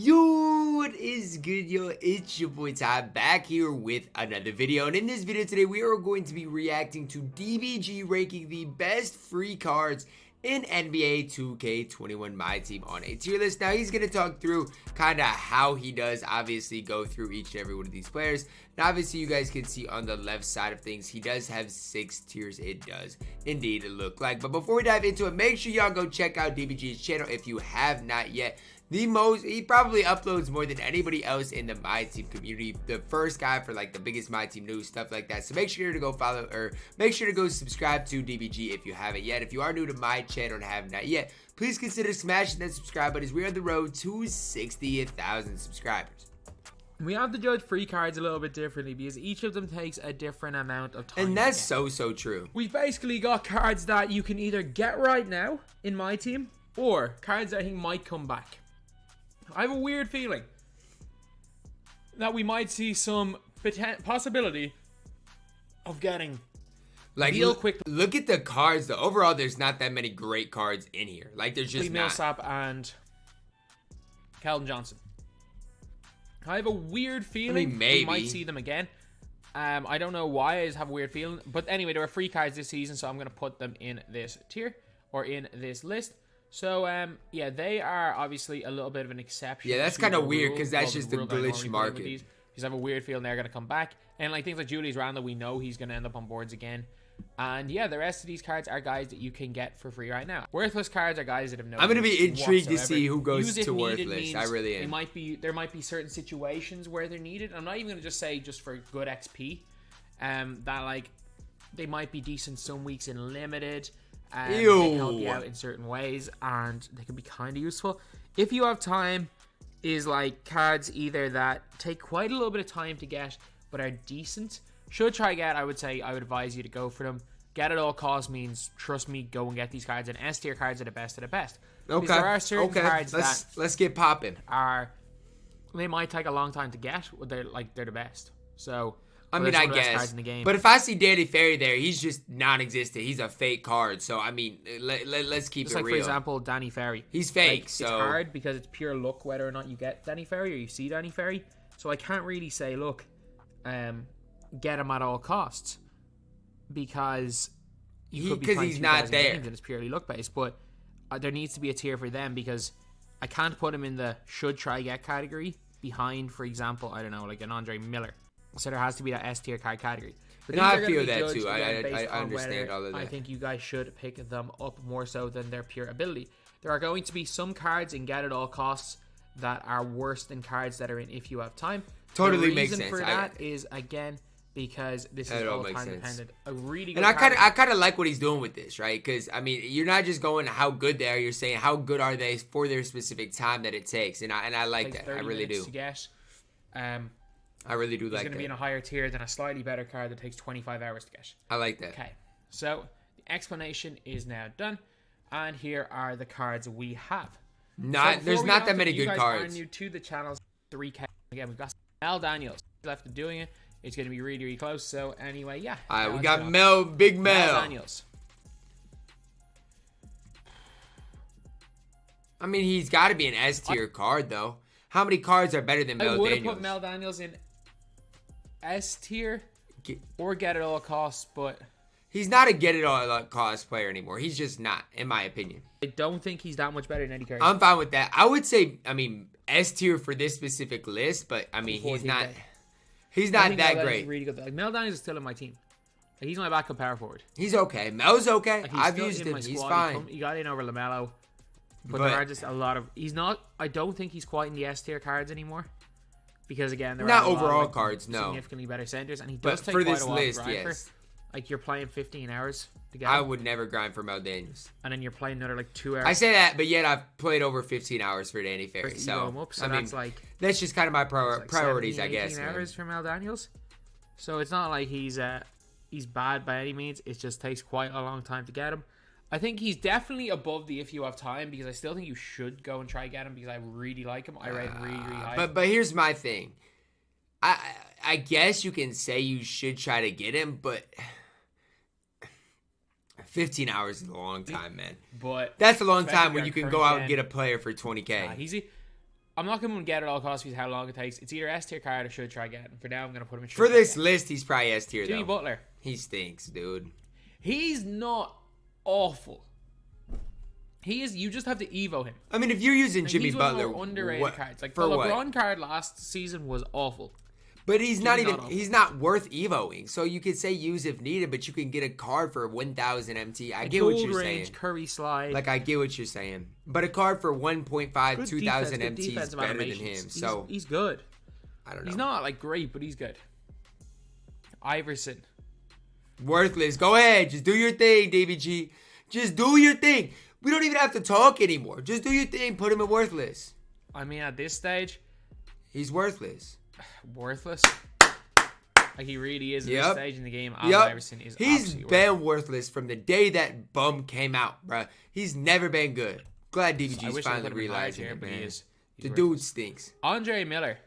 Yo, what is good, yo? It's your boy Ty back here with another video, and in this video today we are going to be reacting to DBG ranking the best free cards in NBA 2K21 MyTEAM on a tier list. Now he's going to talk through kind of how he does obviously go through each and every one of these players. And obviously you guys can see on the left side of things, he does have 6 tiers. It does indeed look like. But before we dive into it, make sure y'all go check out DBG's channel if you have not yet. He probably uploads more than anybody else in the MyTEAM community. The first guy for like the biggest MyTEAM news, stuff like that. So make sure to go follow, or make sure to go subscribe to DBG if you haven't yet. If you are new to my channel and have not yet, please consider smashing that subscribe button as we are on the road to 60,000 subscribers. We have to judge free cards a little bit differently because each of them takes a different amount of time. And that's so true. We've basically got cards that you can either get right now in MyTEAM or cards that I think might come back. I have a weird feeling that we might see some possibility of getting like real quick. Look at the cards though. Overall, there's not that many great cards in here. Like there's just not. Millsap and Keldon Johnson. I have a weird feeling we might see them again. I don't know why. I just have a weird feeling. But anyway, there are free cards this season, so I'm going to put them in this tier or in this list. So, yeah, they are obviously a little bit of an exception. Yeah, that's kind of weird because that's just the glitch market. Because I have a weird feeling they're going to come back. And like things like Julius Randle, we know he's going to end up on boards again. And yeah, the rest of these cards are guys that you can get for free right now. Worthless cards are guys that have no. I'm going to be intrigued whatsoever. to see who goes to worthless. I really am. There might be certain situations where they're needed. I'm not even going to just say just for good XP. That like they might be decent some weeks in limited. They can help you out in certain ways, and they can be kind of useful. If you have time, is like cards either that take quite a little bit of time to get, but are decent. Should try get. I would say I would advise you to go for them. Get at all costs means trust me, go and get these cards. And S tier cards are the best of the best. Okay. Because there are certain cards let's get popping. They might take a long time to get, but they're the best. So. I mean, I guess. But if I see Danny Ferry there, he's just non-existent. He's a fake card. So, I mean, let's keep it real. For example, Danny Ferry. He's fake, like, so. It's hard because it's pure luck whether or not you get Danny Ferry or you see Danny Ferry. So, I can't really say, look, get him at all costs. Because you could be he's not there. And it's purely luck-based. But there needs to be a tier for them because I can't put him in the should try get category behind, for example, I don't know, like an Andre Miller. So there has to be that S tier card category. But no, I feel that too. I understand all of that. I think you guys should pick them up more so than their pure ability. There are going to be some cards in get at all costs that are worse than cards that are in if you have time. Totally makes sense. The reason for that is again because this is all time dependent. A really good and I kind of like what he's doing with this, right? Because I mean, you're not just going how good they are. You're saying how good are they for their specific time that it takes, and I like that. I really do. To get, I really do like that. It's going to be in a higher tier than a slightly better card that takes 25 hours to get. I like that. Okay, so the explanation is now done, and here are the cards we have. There's not that many good cards. If you are new to the channel, 3K. Again, we've got Mel Daniels left of doing it. It's going to be really close. So anyway, yeah. All right, we got Big Mel Daniels. I mean, he's got to be an S tier card though. How many cards are better than Mel Daniels? I would have put Mel Daniels in S tier or get at all costs, but he's not a get it all cost player anymore. He's just not, in my opinion. I don't think he's that much better than Eddie Curry. I'm fine with that. I would say, I mean, S tier for this specific list, but I mean, he's not that great. Really good. Like Mel Daniels is still in my team. Like, he's my backup power forward. He's okay. Mel's okay. Like, I've used him. He's fine. He got in over LaMelo, but there are just a lot of. He's not. I don't think he's quite in the S tier cards anymore. Because again, there not are overall cards, no. Significantly better centers, and he does take for quite this a while list, to grind yes. for. Like you're playing 15 hours to get. I would never grind for Mel Daniels. And then you're playing another like 2 hours. I say that, but yet I've played over 15 hours for Danny Ferry. So I mean, that's just kind of my priorities, 17, I guess. 18 hours for Mel Daniels. So it's not like he's bad by any means. It just takes quite a long time to get him. I think he's definitely above the if you have time because I still think you should go and try get him because I really like him. I rate him really high. But here's my thing. I guess you can say you should try to get him, but 15 hours is a long time, man. But that's a long time when you can go out and get a player for 20K. Easy. I'm not going to get it all costs because how long it takes. It's either S tier card or should try get. For now, I'm going to put him in. For this list, he's probably S tier though. Jimmy Butler. He stinks, dude. He's not awful. He is. You just have to Evo him. I mean, if you're using Jimmy Butler, One of the more underrated cards. Like for the what? LeBron card last season was awful. But he's not even. He's not worth Evoing. So you could say use if needed, but you can get a card for 1,000 MT. I get what you're saying. Curry slide. Like I get what you're saying. But a card for 1.5, 2,000 MT is better than him. So he's good. I don't know. He's not like great, but he's good. Iverson. Worthless. Go ahead. Just do your thing, DBG. Just do your thing. We don't even have to talk anymore. Just do your thing. Put him in worthless. I mean, at this stage, he's worthless. Worthless. Like he really is at this stage in the game. Iverson is. He's been worthless from the day that bum came out, bro. He's never been good. Glad DBG's finally realizing it, man. The dude stinks. Andre Miller.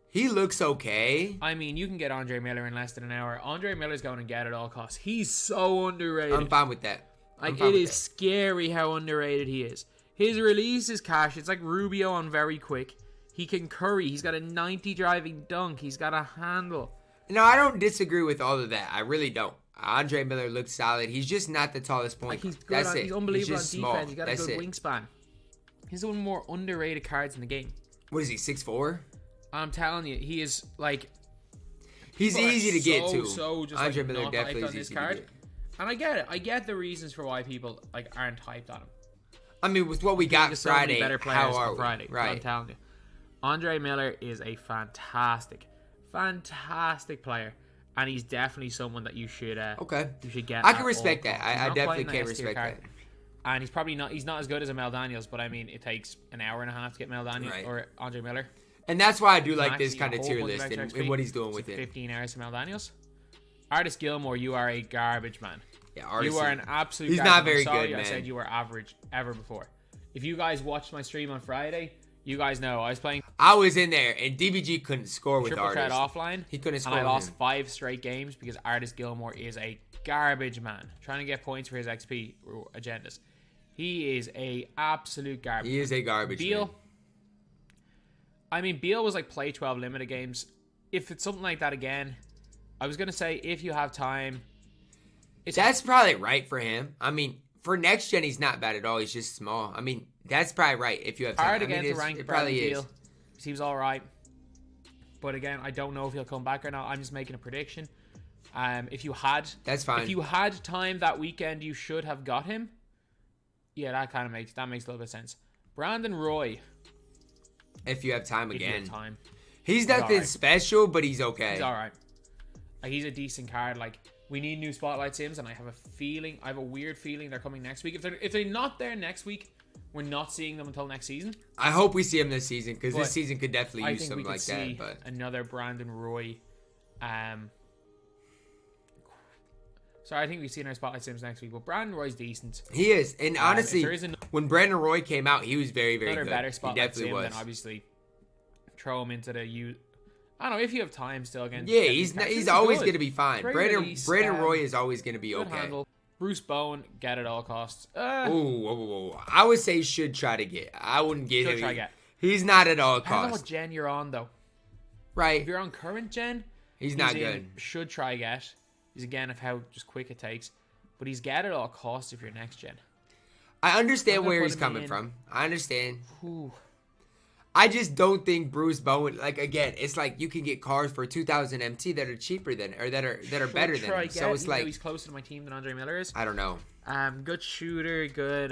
He looks okay. I mean, you can get Andre Miller in less than an hour. Andre Miller's going to get at all costs. He's so underrated. I'm fine with that. Like, it is scary how underrated he is. His release is cash. It's like Rubio on very quick. He can curry. He's got a 90 driving dunk. He's got a handle. No, I don't disagree with all of that. I really don't. Andre Miller looks solid. He's just not the tallest point. Like he's good. That's it. He's unbelievable on defense. Small. He's got a good wingspan. He's one of the more underrated cards in the game. What is he, 6'4"? I'm telling you, he is like... He's easy to get to. Just Andre like Miller definitely is easy to get. And I get it. I get the reasons for why people like aren't hyped on him. I mean, with what we got Friday, how are we? Friday, right. I'm telling you. Andre Miller is a fantastic player. And he's definitely someone that you should you should get. I can respect that. I definitely can respect that. And he's probably not as good as a Mel Daniels, but I mean it takes an hour and a half to get Mel Daniels or Andre Miller. And that's why I do like this kind of tier list and what he's doing with it. 15 hours to Mel Daniels. Artist Gilmore, you are a garbage man. Yeah, Artist, you are an absolute He's garbage not very man. good, man. I said you were average ever before. If you guys watched my stream on Friday, you guys know I was playing. I was in there, and DBG couldn't score with Triple Threat Artist. offline. He couldn't score. And I lost 5 straight games because Artist Gilmore is a garbage man, trying to get points for his XP agendas. He is a absolute garbage. He is a garbage man. I mean, Beal was like play 12 limited games. If it's something like that again, I was going to say if you have time. That's probably right for him. I mean, for next gen, he's not bad at all. He's just small. I mean, that's probably right if you have time. Hard again to rank. It probably is. Beal. Seems all right. But again, I don't know if he'll come back or not. I'm just making a prediction. If you had... That's fine. If you had time that weekend, you should have got him. Yeah, that kind of makes a little bit of sense. Brandon Roy. If you have time if again. You have time. He's nothing special, but he's okay. He's all right. Like, he's a decent card. Like, we need new Spotlight Sims, and I have a weird feeling they're coming next week. If they're not there next week, we're not seeing them until next season. I hope we see him this season, because this season could definitely use something like that. But another Brandon Roy. Sorry, I think we've seen our Spotlight Sims next week, but Brandon Roy's decent. He is, and honestly, when Brandon Roy came out, he was very, very good. Better Spotlight Sim, then obviously throw him into the I don't know if you have time still again. Yeah, he's always going to be fine. Brandon Roy is always going to be okay. Handle. Bruce Bowen, get at all costs. I would say should try to get. I wouldn't get him. Try get. He's not at all costs. I don't know what gen you're on though. Right. If you're on current gen, he's not good. Should try get. Is again of how just quick it takes, but he's get at all costs if you're next gen. I understand where he's coming from. I understand. Ooh. I just don't think Bruce Bowen. Like again, it's like you can get cards for 2,000 MT that are cheaper than, or that are better than him. So it's like he's closer to my team than Andre Miller is. I don't know. Good shooter, good.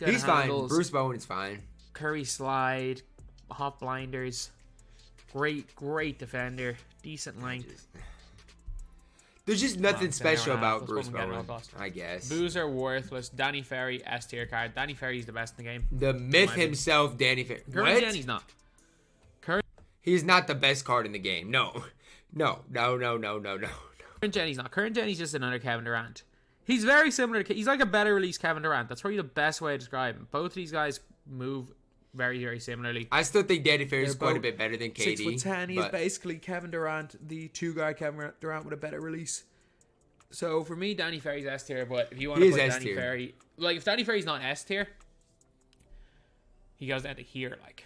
He's fine. Bruce Bowen is fine. Curry slide, hot blinders, great defender, decent length. There's just nothing special about Bruce Bowen, I guess. Boos are worthless. Danny Ferry, S tier card. Danny Ferry's the best in the game. The myth himself, Danny Ferry. Current gen, he's not. He's not the best card in the game. No. Current gen, he's not. Current gen, he's just another Kevin Durant. He's very similar to... He's like a better release Kevin Durant. That's probably the best way to describe him. Both of these guys move very, very similarly. I still think Danny Ferry is quite a bit better than KD. 6'10", he's basically Kevin Durant, the two-guy Kevin Durant with a better release. So for me, Danny Ferry's S tier, but if you want to put Danny Ferry... Like, if Danny Ferry's not S tier, he goes down to here, like.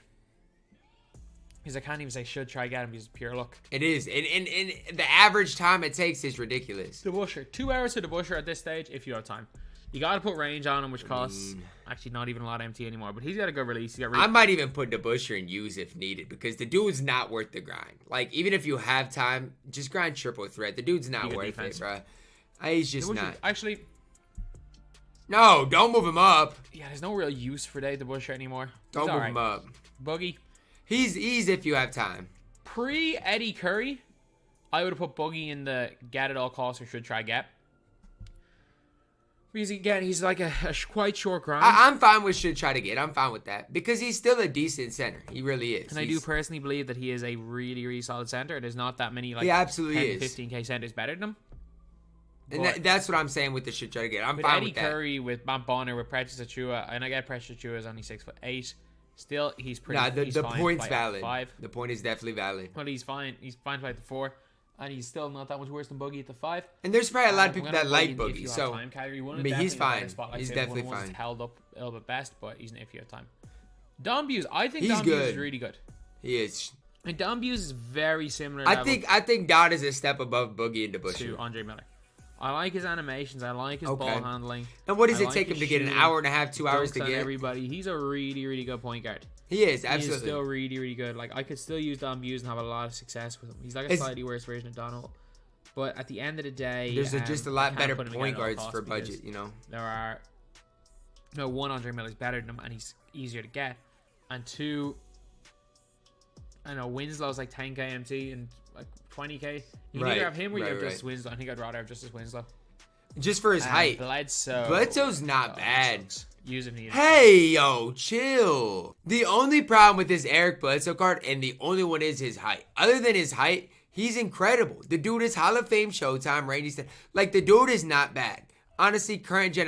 Because I can't even say should try get him because it's pure luck. It is. And the average time it takes is ridiculous. Debusher. 2 hours to Debusher at this stage if you have time. You got to put range on him, which costs actually not even a lot of MT anymore. But he's got a good release. I might even put Debusher and use if needed because the dude's not worth the grind. Like, even if you have time, just grind triple threat. The dude's not worth it, bro. He's just Debusher, not. Actually, no, don't move him up. yeah, there's no real use for Debusher anymore. Don't move him up. Buggy. He's if you have time. Pre-Eddie Curry, I would have put Buggy in the get at all costs or should try get. Because again, he's like a quite short grind. I'm fine with should try to get. I'm fine with that because he's still a decent center. He really is. And I do personally believe that he is a really, really solid center. There's not that many like he absolutely 10, 15K centers better than him. And that's what I'm saying with the should try to get. I'm fine with that. Eddie Curry, with Matt Bonner, with Precious Achua, and I get Precious Achua is only 6'8". Still, he's pretty. The point's valid. The point is definitely valid. Well, he's fine. He's fine to fight the 4. And he's still not that much worse than Buggy at the 5. And there's probably a lot of people that like Buggy, so he's fine. He's definitely fine. Held up a little bit best, but he's an iffy at time. Dom Buse, I think he's Dom Buse is really good. He is. And Dom Buse is very similar. I think Don is a step above Buggy and Debusher. To Andre Miller. I like his animations. I like his ball handling. And what does it take him to get an hour and a half, 2 hours to get? Everybody, he's a really, really good point guard. He is, absolutely. He is still really, really good. Like, I could still use Don Buse and have a lot of success with him. He's like a slightly worse version of Donald. But at the end of the day, there's just a lot better point guards for budget, you know. There are one, Andre Miller's better than him, and he's easier to get. And 2, I know Winslow's like 10K MT and like 20K. You can either have him or you have Justice Winslow. I think I'd rather have Justice Winslow. Just for his height. Bledsoe's not bad. Use him needed. Hey, yo, chill. The only problem with this Eric Bledsoe card, and the only one is his height. Other than his height, he's incredible. The dude is Hall of Fame Showtime, Randy. Like, the dude is not bad. Honestly, current gen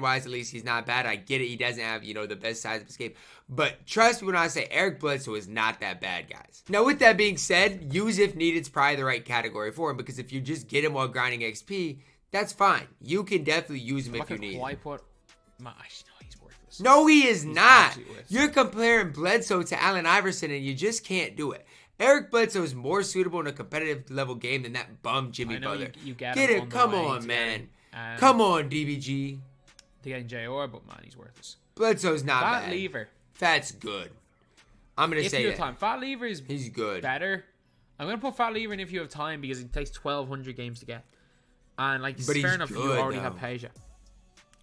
wise, at least, he's not bad. I get it. He doesn't have, the best size of escape. But trust me when I say Eric Bledsoe is not that bad, guys. Now, with that being said, use if needed is probably the right category for him. Because if you just get him while grinding XP, that's fine. You can definitely use him if you need. No, he's worthless. No, he is not. You're comparing Bledsoe to Allen Iverson, and you just can't do it. Eric Bledsoe is more suitable in a competitive level game than that bum Jimmy Butler. Get it? Come on, man. Come on, DBG. They're getting JR, but man, he's worthless. Bledsoe's not bad. Fat Lever. Fat's good. I'm gonna say that. Fat Lever is he's good. Better. I'm gonna put Fat Lever in if you have time because it takes 1,200 games to get. And like, it's fair enough if you already have Peja.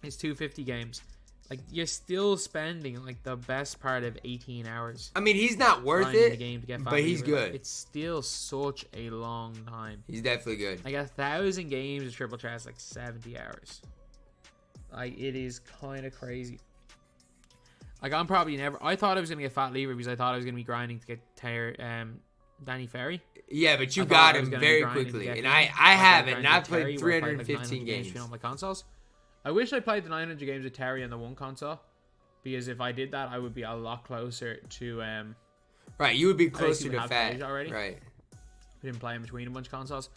It's 250 games. Like, you're still spending like the best part of 18 hours. I mean, he's not worth it, the game to get but he's good. Like, it's still such a long time. He's definitely good. Like 1,000 games of triple threat is like 70 hours. Like, it is kind of crazy. Like, I'm probably never. I thought I was gonna get Fat Lever because I thought I was gonna be grinding to get Danny Ferry. Yeah, but you got him very quickly, and I haven't. And I've played 315 games on my consoles. I wish I played the 900 games with Terry on the one console, because if I did that, I would be a lot closer to. Right, you would be closer to Fat already. Right. We didn't play in between a bunch of consoles,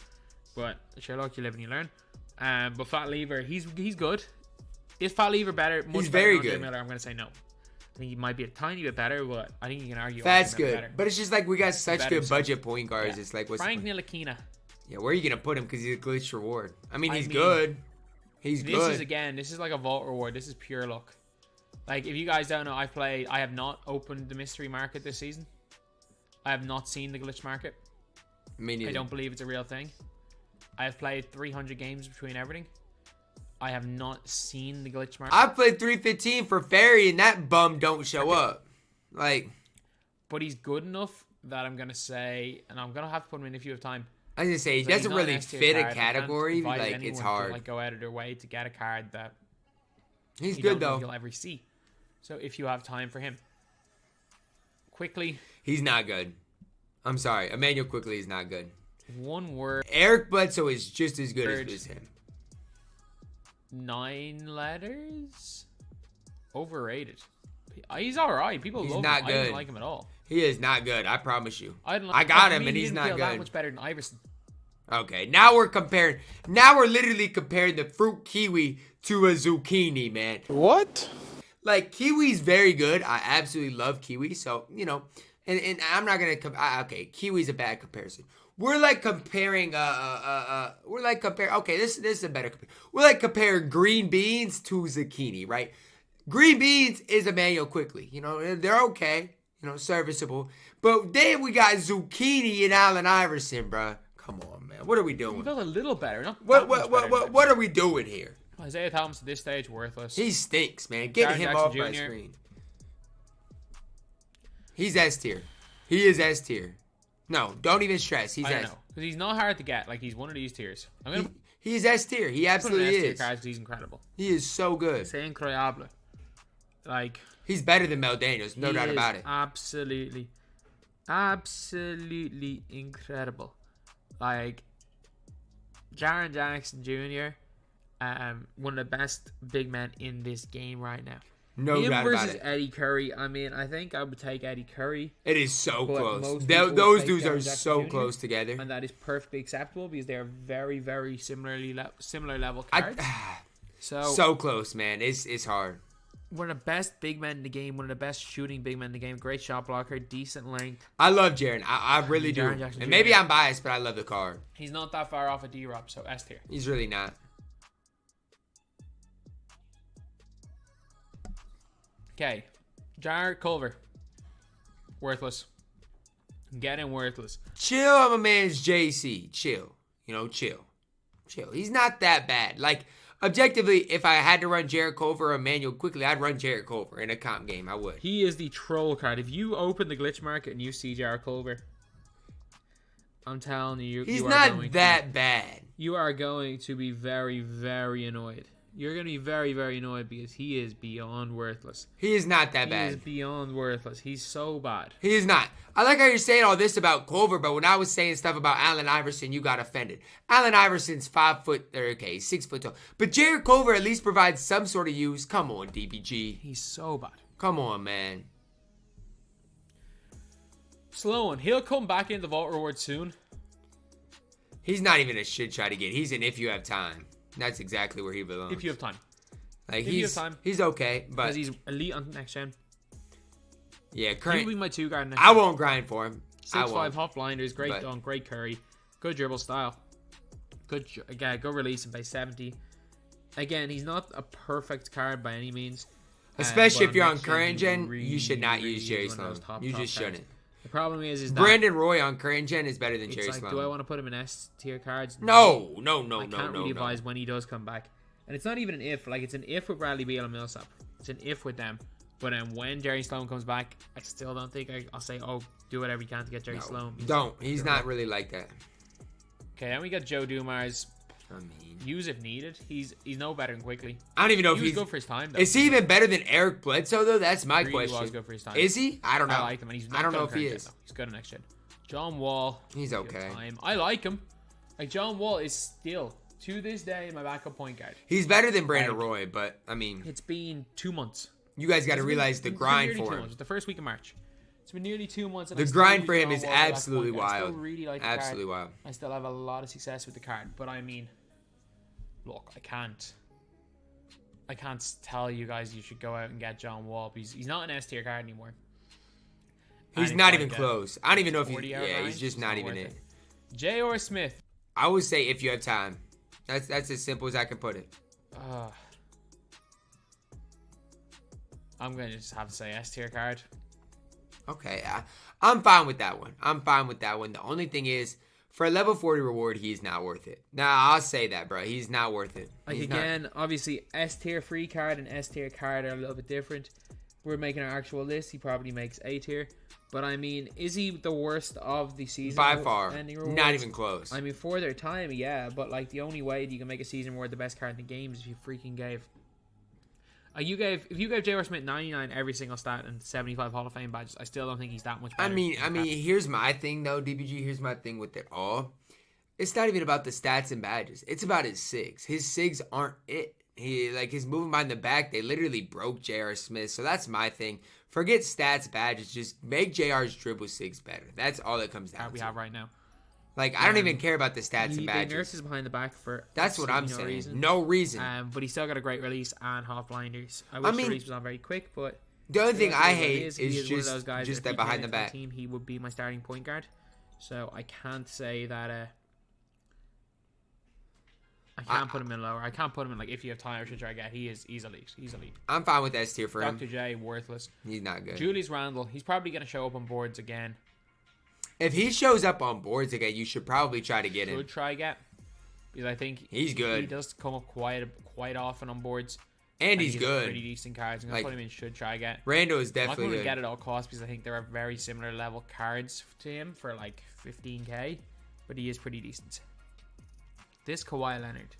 but Sherlock, you live and you learn. But Fat Lever, he's good. Is Fat Lever better? He's very good. Miller, I'm gonna say no. I think he might be a tiny bit better, but I think you can argue. Fat's good, better. But it's just like we got such good budget point guards. Yeah. It's like what's Frank Ntilikina. Yeah, where are you gonna put him? Because he's a glitch reward. I mean, he's good. He's good. This is like a vault reward. This is pure luck. Like, if you guys don't know, I have not opened the mystery market this season. I have not seen the glitch market. Me neither. I don't believe it's a real thing. I have played 300 games between everything. I have not seen the glitch market. I've played 315 for Fairy, and that bum don't show up. Like, but he's good enough that I'm gonna say, and I'm gonna have to put him in if you have time. I was gonna say, he doesn't really fit a category. Like, it's hard. To, like, go out of their way to get a card that he's good though. You'll ever see. So if you have time for him, Quickly, he's not good. I'm sorry, Emmanuel Quickly is not good. One word. Eric Bledsoe is just as good as him. 9 letters. Overrated. He's all right. People love him. Not good. I didn't like him at all. He is not good. I promise you. I got him, and he's not good. That much better than Iverson. Okay, now we're comparing. Now we're literally comparing the fruit kiwi to a zucchini, man. What? Like, Kiwi's very good. I absolutely love Kiwi. So, you know, and I'm not going to, okay, Kiwi's a bad comparison. We're like comparing, okay, this is a better comparison. We're like comparing green beans to zucchini, right? Green beans is Emmanuel Quickly. You know, they're okay, you know, serviceable. But then we got zucchini and Allen Iverson, bruh. Come on, man. What are we doing? He felt a little better. Not What are we doing here? Isaiah Thomas at this stage, worthless. He stinks, man. Get him off my Jr. screen. He's S tier. He is S tier. No, don't even stress. He's S. Because he's not hard to get. Like, he's one of these tiers. He's S tier. He absolutely is. Cards, he's incredible. He is so good. C'est incroyable. Like, he's better than Mel Daniels, no doubt about it. Absolutely incredible. Like, Jaren Jackson Jr., one of the best big men in this game right now. No doubt about it. Versus Eddie Curry. I mean, I think I would take Eddie Curry. It is so close. Those dudes are so close together, and that is perfectly acceptable because they are very, very similar level cards. So close, man. It's hard. One of the best big men in the game. One of the best shooting big men in the game. Great shot blocker. Decent length. I love Jaren. I really do. And maybe I'm biased, but I love the card. He's not that far off of D-Rob, so S tier. He's really not. Okay, Jarrett Culver, worthless. Getting worthless. Chill on my man's JC. Chill. You know, chill. He's not that bad. Like, objectively, if I had to run Jarrett Culver or Emmanuel Quickly, I'd run Jarrett Culver in a comp game. I would. He is the troll card. If you open the glitch market and you see Jarrett Culver, I'm telling you, he's not that bad. You are going to be very, very annoyed. You're going to be very, very annoyed because he is beyond worthless. He is not that bad. He is beyond worthless. He's so bad. He is not. I like how you're saying all this about Culver, but when I was saying stuff about Allen Iverson, you got offended. Allen Iverson's 5 foot, okay, 6 foot tall. But Jarrett Culver at least provides some sort of use. Come on, DBG. He's so bad. Come on, man. Sloan, he'll come back into Vault Reward soon. He's not even a shit try to get. He's an if you have time. That's exactly where he belongs. If you have time. Like, he's okay, but because he's elite on next gen. Yeah, current. He'll be my 2 guard next I won't grind for him. 6'5" hot blinders, great dunk, great curry, good dribble style. Good release and by 70. Again, he's not a perfect card by any means. Especially if you're on current gen, you should not use Jerry Sloan. You just shouldn't. The problem is that Brandon Roy on current gen is better than Jerry Sloan. Do I want to put him in S tier cards? No. I can't really advise when he does come back. And it's not even an if. Like, it's an if with Bradley Beal and Millsap. It's an if with them. But when Jerry Sloan comes back, I still don't think I'll say, oh, do whatever you can to get Jerry Sloan. Don't. He's not really like that. Okay, then we got Joe Dumars. Use if needed. He's no better than Quickly. I don't even know if he's good for his time, though. Is he even better than Eric Bledsoe, though? That's my question. He was good for his time. Is he? I don't know. I like him, and he's not I don't know if he is. Gen, he's good on next gen. John Wall. He's okay. I like him. Like, John Wall is still, to this day, my backup point guard. He's better than Brandon Roy, but, I mean... It's been 2 months. You guys got to realize the grind for him. It's the first week of March. It's been nearly 2 months. The grind for him is absolutely wild. I still really like the absolutely card. Wild. I still have a lot of success with the card, but I mean, look, I can't tell you guys you should go out and get John Wall because he's not an S tier card anymore. He's not even close. I don't even know if he's just not even it. J.R. Smith. I would say if you have time. That's as simple as I can put it. I'm going to just have to say S tier card. Okay, I'm fine with that one. The only thing is, for a level 40 reward, he's not worth it. Nah, I'll say that, bro. He's not worth it. Obviously, S tier free card and S tier card are a little bit different. We're making our actual list. He probably makes A tier. But, I mean, is he the worst of the season? By far. Not even close. I mean, for their time, yeah. But, like, the only way you can make a season where the best card in the game is if you freaking gave... if you gave J.R. Smith 99 every single stat and 75 Hall of Fame badges, I still don't think he's that much better. I mean, here's my thing, though, DBG. Here's my thing with it all. It's not even about the stats and badges. It's about his SIGs. His SIGs aren't it. His moving behind the back, they literally broke J.R. Smith. So that's my thing. Forget stats, badges. Just make J.R.'s dribble SIGs better. That's all it comes down to. We have right now. Like, I don't even care about the stats and They badges. nerfed his behind the back for That's what I'm absolutely saying. No reason. But he's still got a great release and half blinders. I wish the release was not very quick, but the only thing I hate is is one of those guys just that that behind the back. Team, he would be my starting point guard. So I can't say that. I can't put him in lower. I can't put him in like if you have time. I should try to get. He's elite. He's elite. I'm fine with S tier for him. Dr. J, worthless. He's not good. Julius Randle, he's probably going to show up on boards again. If he shows up on boards again, you should probably try to get him. Should try get, because I think he's good. He does come up quite often on boards, and he's good. Pretty decent cards. I'm gonna put him in. Should try get. Randall is definitely I'm not good. Get at all costs because I think there are very similar level cards to him for like 15k, but he is pretty decent. This Kawhi Leonard.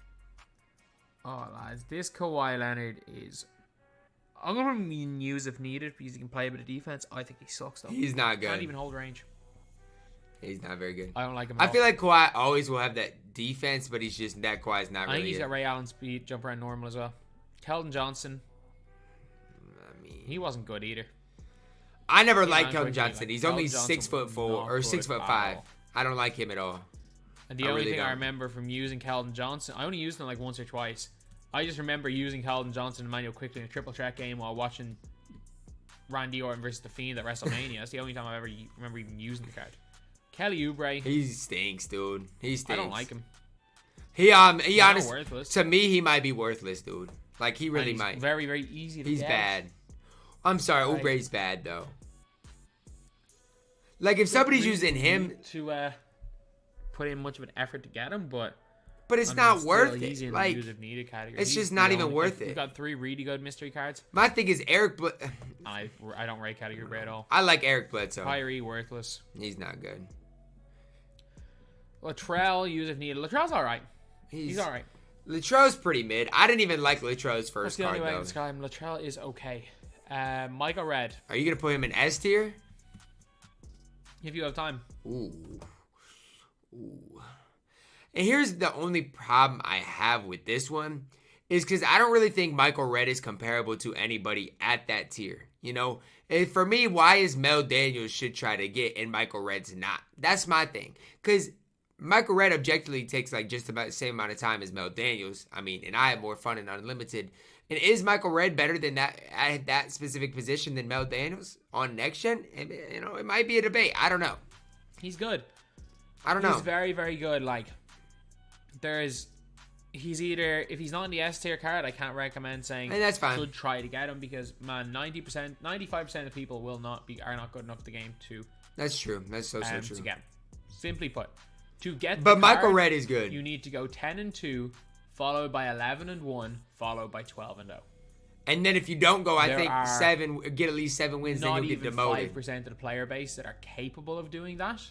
Oh lads, this Kawhi Leonard is. I'm gonna put him in use if needed because he can play a bit of defense. I think he sucks though. He's not good. Can't even hold range. He's not very good. I don't like him. I feel like Kawhi always will have that defense, but he's just that Kawhi's not really. I think he's got Ray Allen speed, jump around normal as well. Keldon Johnson. I mean, he wasn't good either. I never liked Keldon Johnson. He's only 6'4" or 6'5". I don't like him at all. And the only thing I remember from using Keldon Johnson, I only used him like once or twice. I just remember using Keldon Johnson and Manuel quickly in a triple threat game while watching Randy Orton versus The Fiend at WrestleMania. That's the only time I ever remember even using the card. Kelly Oubre. He stinks, dude. He stinks. I don't like him. He honestly, to me, he might be worthless, dude. Like, he really might. Very, very easy to He's get. bad. I'm sorry, Oubre's bad, though. Like, if somebody's using him... to put in much of an effort to get him, but it's not worth it. Like, it's just not even worth it. We've got 3 really good mystery cards. My thing is Eric... I don't rate Kelly Oubre at all. I like Eric Bledsoe. Kyrie, worthless. He's not good. Latrell, use if needed. Latrell's alright. He's alright. Latrell's pretty mid. I didn't even like Latrell's first card, though. That's the only way Latrell is okay. Michael Red. Are you going to put him in S tier? If you have time. Ooh. And here's the only problem I have with this one is because I don't really think Michael Red is comparable to anybody at that tier. You know, and for me, why is Mel Daniels should try to get and Michael Red's not? That's my thing. Because Michael Red objectively takes like just about the same amount of time as Mel Daniels. I mean, and I have more fun in Unlimited. And is Michael Red better than that at that specific position than Mel Daniels on next gen? And, you know, it might be a debate. I don't know. He's good. I don't know. He's very, very good. Like, he's either, if he's not in the S tier card, I can't recommend saying and that's fine. Should try to get him because, man, 95% of people are not good enough at the game to. That's true. That's so true. To get him. Simply put, to get. But the Michael card, Red is good. You need to go 10-2, followed by 11-1, followed by 12-0. And then if you don't go, I think get at least 7 wins, then you'll get demoted. Not even 5% of the player base that are capable of doing that.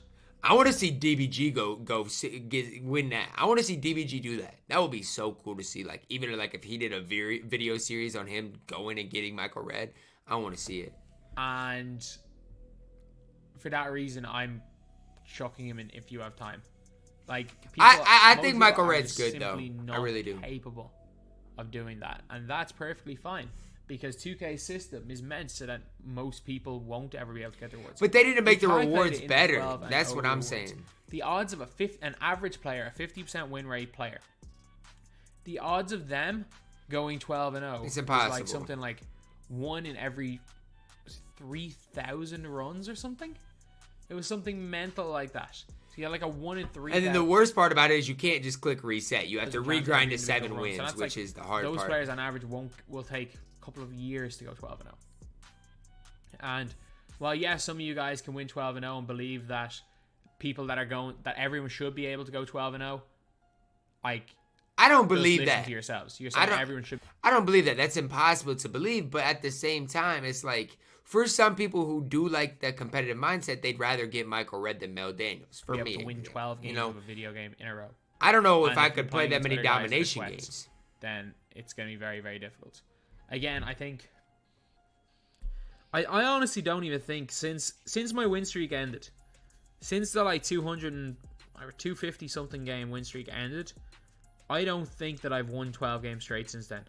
I want to see DBG win that. I want to see DBG do that. That would be so cool to see. Like, even like if he did a video series on him going and getting Michael Red, I want to see it. And for that reason, I'm chucking him in if you have time. Like, I think Michael Red's good though. I really do. Capable of doing that, and that's perfectly fine. Because 2K's system is meant so that most people won't ever be able to get the rewards. But they need to make the rewards better. That's what I'm saying. The odds of an average player, a 50% win rate player, the odds of them going 12-0 it's impossible. Is like something like 1 in every 3,000 runs or something. It was something mental like that. So you had like a 1 in 3. And then the worst part about it is you can't just click reset. You have to regrind to 7 wins, which is the hard part. Those players on average will take couple of years to go 12-0. And while some of you guys can win 12-0 and believe that people that everyone should be able to go 12-0, I don't believe that. To yourselves. You're saying everyone should. I don't believe that. That's impossible to believe. But at the same time, it's like for some people who do like the competitive mindset, they'd rather get Michael Red than Mel Daniels. For me, to win 12 games of a video game in a row. I don't know if I could play that many domination games. Then it's going to be very, very difficult. Again, I think I honestly don't even think since my win streak ended, since the like 200 or 250 something game win streak ended, I don't think that I've won 12 games straight since then.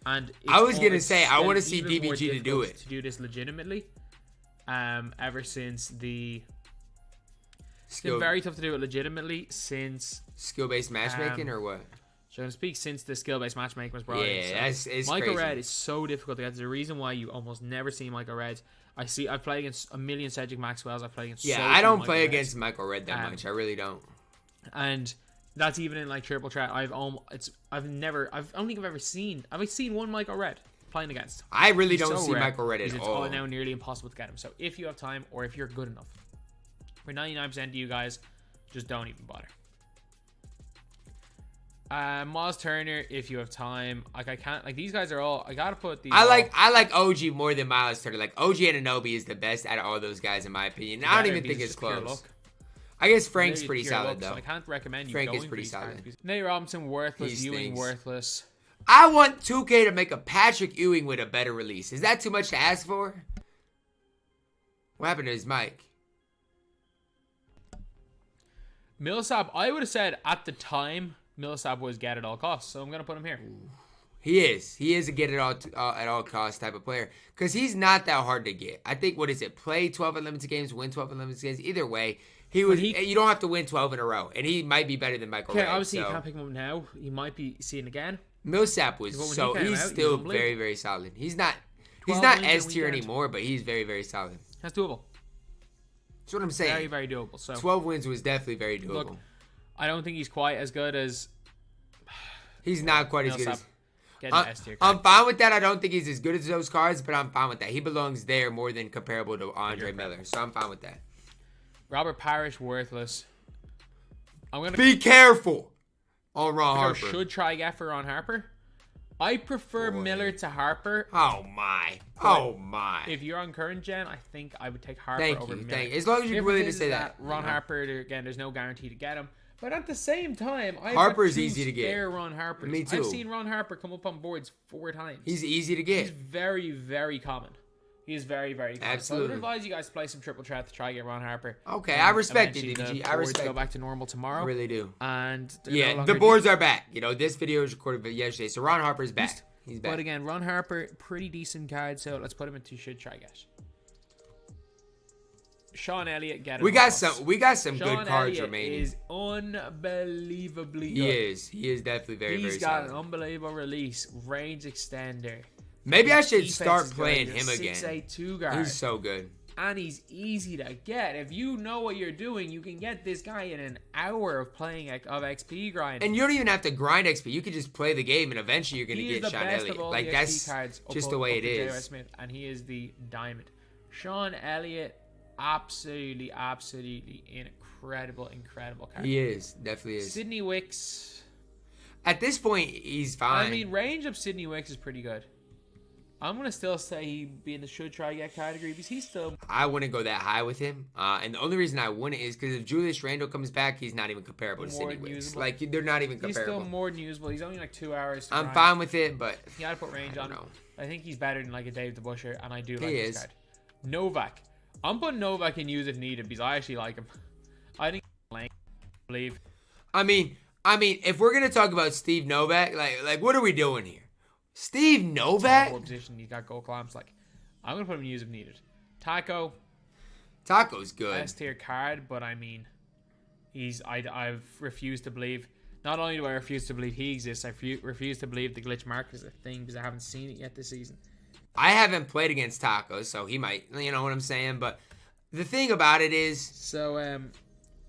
And I was gonna say I want to see DBG to do it. To do this legitimately, ever since the It's been very tough to do it legitimately since skill-based matchmaking or what? So to speak, since the skill-based matchmaking was brought in. Yeah, it's Myco crazy. Red is so difficult to get. There's a reason why you almost never see Myco Reds. I've played against a million Cedric Maxwells. I've played against I don't Myco play Reds. against Myco Red that much. I really don't. And that's even in like triple chat. I've only ever seen one Myco Red playing against. I really He's don't so see rare. Myco Red at all. It's now nearly impossible to get him. So if you have time or if you're good enough, for 99% of you guys, just don't even bother. Moz Turner, if you have time. Like I can't, like these guys are all, I gotta put these. I like OG more than Miles Turner. Like OG Anunoby is the best out of all those guys in my opinion. I don't even think it's close. I guess Frank's pretty solid though. So I can't recommend you Frank going is pretty for these solid. cards. Nate Robinson worthless, Ewing worthless. I want 2K to make a Patrick Ewing with a better release. Is that too much to ask for? What happened to his mic? Millsap, I would have said at the time Millsap was get at all costs, so I'm gonna put him here. He is a get it all at all costs type of player because he's not that hard to get. I think play 12 unlimited games, win 12 unlimited games. Either way, you don't have to win 12 in a row, and he might be better than Michael. Okay, obviously you can't pick him up now. He might be seen again. Millsap was he's still very, very solid. He's not S tier anymore, but he's very, very solid. That's doable. That's what I'm saying. Very, very doable. So 12 wins was definitely very doable. Look, I don't think he's quite as good as. He's not quite as good as. S tier. I'm fine with that. I don't think he's as good as those cards, but I'm fine with that. He belongs there more than comparable to Andre Miller, so I'm fine with that. Robert Parrish, worthless. I'm gonna be careful on Ron Harper. Should try get for Ron Harper. I prefer Miller to Harper. Oh my! If you're on current gen, I think I would take Harper over Miller. Thank you. As long as you're willing to say that. Ron Harper, again, there's no guarantee to get him. But at the same time, Harper's easy to get. Ron Harper. Me too. I've seen Ron Harper come up on boards 4 times. He's easy to get. He's very, very common. He's very, very common. Absolutely. So I would advise you guys to play some triple chat to try to get Ron Harper. Okay, I respect it, DBG. I respect. Go back to normal tomorrow. I really do. And the boards are back. This video was recorded yesterday, so Ron Harper's back. He's back. But again, Ron Harper, pretty decent card, so let's put him into should try get. Sean Elliott, get him. We got some Sean good cards Elliott remaining. Is unbelievably good. He is definitely very, very solid. He's got an unbelievable release, range extender. Maybe I should start playing him again. 6'8" guard. He's so good. And he's easy to get. If you know what you're doing, you can get this guy in an hour of playing of XP grind. And you don't even have to grind XP. You can just play the game, and eventually you're going to get Sean Elliott. Like that's just the way it is. Smith, and he is the diamond. Sean Elliott, absolutely incredible card. He is, definitely is. Sidney Wicks. At this point, he's fine. I mean, range of Sidney Wicks is pretty good. I'm going to still say he'd be in the should try get category because he's still... I wouldn't go that high with him. And the only reason I wouldn't is because if Julius Randle comes back, he's not even comparable to Sidney Wicks. Like, they're not even comparable. He's still more than usable. He's only like 2 hours to I'm grind. fine with it, but... You got to put range on him. I think he's better than like a Dave the Busher, and I do like this card. Novak. I'm putting Novak in use if needed because I actually like him. I think believe. I mean, if we're going to talk about Steve Novak, like what are we doing here? Steve Novak? Position, he's got gold clamps. Like, I'm gonna put him in use if needed. Taco's good. S tier card, but I mean, I've refused to believe. Not only do I refuse to believe he exists, I refuse to believe the glitch mark is a thing because I haven't seen it yet this season. I haven't played against Taco, so he might. You know what I'm saying? But the thing about it is,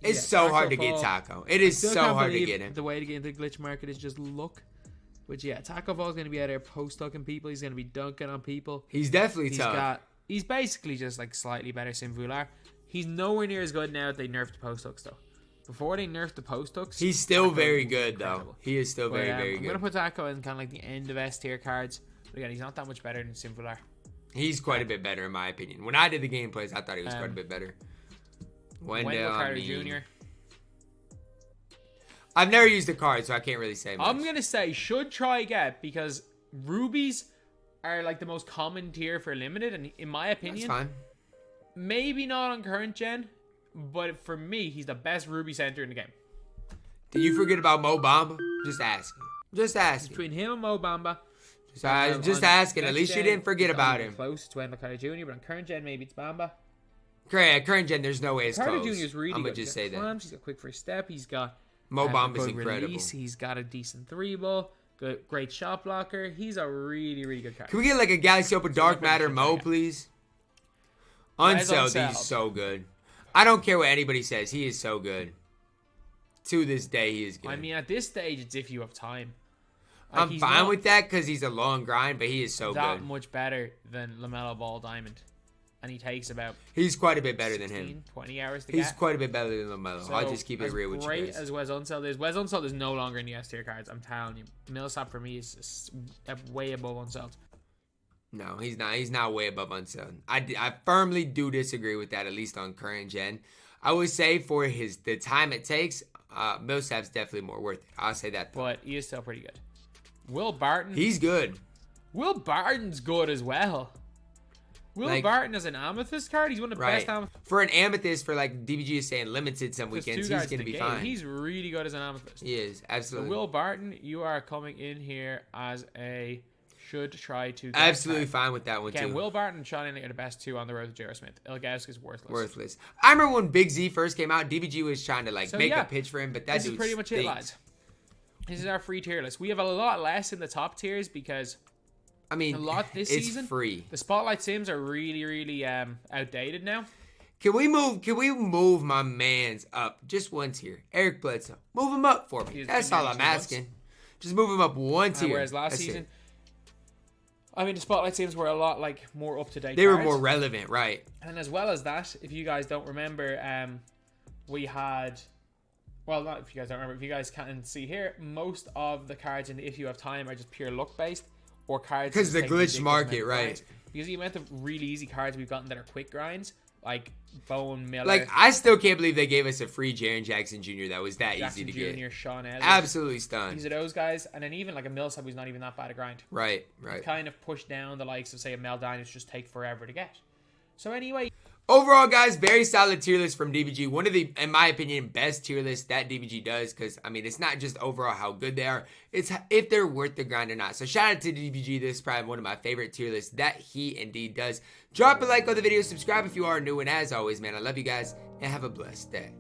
it's so hard to get Taco. It is so hard to get him. The way to get into the glitch market is just look. But yeah, Taco Fall's going to be out there post-ducking people. He's going to be dunking on people. He's definitely tough. He's basically just like slightly better Simvular. He's nowhere near as good now that they nerfed the post-hooks, though. Before they nerfed the post-hooks... He's still very good, though. He is still very, very good. I'm going to put Taco in kind of like the end of S-tier cards. But again, he's not that much better than Simvular. He's quite a bit better, in my opinion. When I did the gameplays, I thought he was quite a bit better. Wendell Carter Jr. I've never used the card, so I can't really say much. I'm going to say should try get because rubies are like the most common tier for limited. And in my opinion, that's fine. Maybe not on current gen, but for me, he's the best ruby center in the game. Did you forget about Mo Bamba? Just asking. Just asking. Between him and Mo Bamba. Just asking. At least you didn't forget about him. Close to Wendell Carter Jr., but on current gen, maybe it's Bamba. Current gen, there's no way it's Carter close. Jr. is really I'm good. gonna just say that. Clamps, he's got quick first step. He's got Mo Bomb a is good incredible. release. He's got a decent 3-ball. Good, great shot blocker. He's a really, really good card. Can we get like a Galaxy Open Dark Matter Mo, please? Unselled, he's so good. I don't care what anybody says. He is so good. To this day, he is good. I mean, at this stage, it's if you have time. Like, I'm fine with that because he's a long grind, but he is so that good. much better than LaMelo Ball Diamond. And he takes about... He's quite a bit better than him. 20 hours to He's get. quite a bit better than LaMelo. So, I'll just keep it real with you guys. Great as Wes Unseld is. Wes Unseld is no longer in the S tier cards. I'm telling you. Millsap for me is way above Unseld. No, he's not. He's not way above Unseld. I firmly do disagree with that, at least on current gen. I would say for the time it takes, Millsap's definitely more worth it. I'll say that. But he is still pretty good. Will Barton. He's good. Will Barton's good as well. Will Barton as an Amethyst card, he's one of the best Amethyst. For an Amethyst, for like DBG is saying limited some weekends, he's going to be fine. He's really good as an Amethyst. He is, absolutely. So Will Barton, you are coming in here as a should try to get absolutely fine with that one too. Will Barton and Sean Elliott are the best two on the road to J.R. Smith. Ilgauskas is worthless. Worthless. I remember when Big Z first came out, DBG was trying to make a pitch for him, but that dude This is pretty much it, lads. This is our free tier list. We have a lot less in the top tiers because I mean, a lot this it's season. Free. The Spotlight Sims are really outdated now. Can we move my mans up just one tier? Eric Bledsoe. Move him up for me. That's all I'm asking. Just move him up one tier. Whereas last season, I mean, the Spotlight Sims were a lot more up to date. They were more relevant, right? And as well as that, if you guys don't remember, we had. Well, not if you guys don't remember. If you guys can see here, most of the cards in the If You Have Time are just pure luck based, or cards because the glitch market, right? Because the amount of really easy cards we've gotten that are quick grinds, like Bone Miller. Like, I still can't believe they gave us a free Jaren Jackson Jr. that was that easy to get. Sean Elliott. Absolutely stunned. These are those guys, and then even like a Millsap who's not even that bad a grind. Right. Kind of push down the likes of say a Meldine, which just take forever to get. So anyway. Overall, guys, very solid tier list from DBG. One of the, in my opinion, best tier lists that DBG does. Because, I mean, it's not just overall how good they are. It's if they're worth the grind or not. So, shout out to DBG. This is probably one of my favorite tier lists that he indeed does. Drop a like on the video. Subscribe if you are new. And as always, man, I love you guys. And have a blessed day.